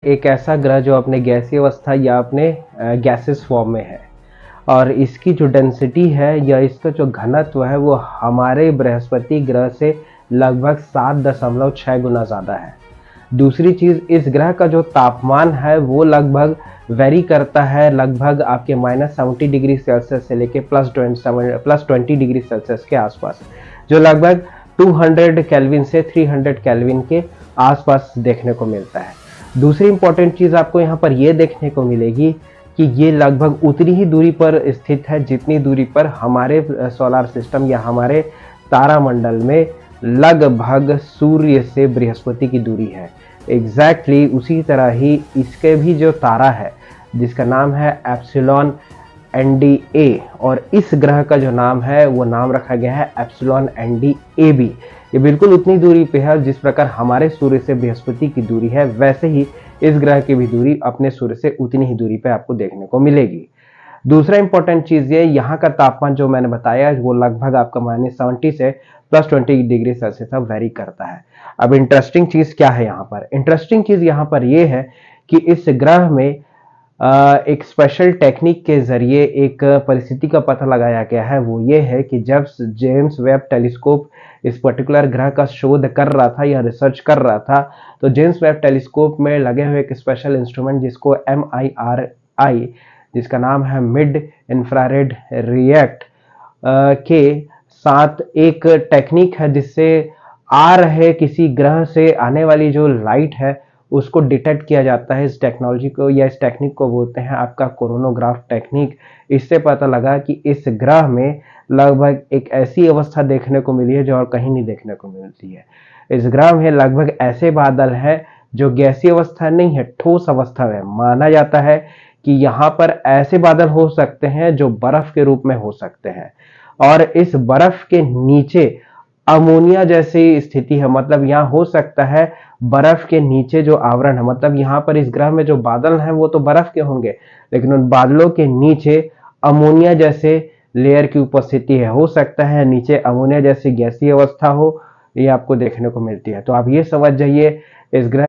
एक ऐसा ग्रह जो अपने गैसीय अवस्था या अपने गैसेस फॉर्म में है और इसकी जो डेंसिटी है या इसका जो घनत्व है वो हमारे बृहस्पति ग्रह से लगभग 7.6 गुना ज़्यादा है। दूसरी चीज़, इस ग्रह का जो तापमान है वो लगभग वेरी करता है, लगभग आपके -70 डिग्री सेल्सियस से लेके +20 डिग्री सेल्सियस के आसपास, जो लगभग 200 केल्विन से 300 केल्विन के आसपास देखने को मिलता है। दूसरी इंपॉर्टेंट चीज़ आपको यहाँ पर ये देखने को मिलेगी कि ये लगभग उतनी ही दूरी पर स्थित है जितनी दूरी पर हमारे सोलर सिस्टम या हमारे तारामंडल में लगभग सूर्य से बृहस्पति की दूरी है। एग्जैक्टली उसी तरह ही इसके भी जो तारा है जिसका नाम है एप्सिलॉन NDA, और इस ग्रह का जो नाम है वो नाम रखा गया है एप्सिलॉन NDAB। ये बिल्कुल उतनी दूरी पे है जिस प्रकार हमारे सूर्य से बृहस्पति की दूरी है, वैसे ही इस ग्रह की भी दूरी अपने सूर्य से उतनी ही दूरी पे आपको देखने को मिलेगी। दूसरा इंपॉर्टेंट चीज़ ये, यहाँ का तापमान जो मैंने बताया वो लगभग आपका -70 से +20 डिग्री सेल्सियस तक वेरी करता है। अब इंटरेस्टिंग चीज़ क्या है यहाँ पर? इंटरेस्टिंग चीज़ यहाँ पर ये है कि इस ग्रह में एक स्पेशल टेक्निक के जरिए एक परिस्थिति का पता लगाया गया है। वो ये है कि जब जेम्स वेब टेलीस्कोप इस पर्टिकुलर ग्रह का शोध कर रहा था या रिसर्च कर रहा था, तो जेम्स वेब टेलीस्कोप में लगे हुए एक स्पेशल इंस्ट्रूमेंट जिसको MIRI, जिसका नाम है मिड इंफ्रारेड रिएक्ट के साथ एक टेक्निक है जिससे आ रहे किसी ग्रह से आने वाली जो लाइट है उसको डिटेक्ट किया जाता है। इस टेक्नोलॉजी को या इस टेक्निक को बोलते हैं आपका कोरोनोग्राफ टेक्निक। इससे पता लगा कि इस ग्रह में लगभग एक ऐसी अवस्था देखने को मिली है जो और कहीं नहीं देखने को मिलती है। इस ग्रह में लगभग ऐसे बादल हैं जो गैसीय अवस्था नहीं है, ठोस अवस्था है। माना जाता है कि यहाँ पर ऐसे बादल हो सकते हैं जो बर्फ के रूप में हो सकते हैं, और इस बर्फ के नीचे अमोनिया जैसी स्थिति है। मतलब यहाँ हो सकता है बर्फ के नीचे जो आवरण है, मतलब यहाँ पर इस ग्रह में जो बादल हैं वो तो बर्फ के होंगे, लेकिन उन बादलों के नीचे अमोनिया जैसे लेयर की उपस्थिति है। हो सकता है नीचे अमोनिया जैसी गैसीय अवस्था हो, ये आपको देखने को मिलती है। तो आप ये समझ जाइए इस ग्रह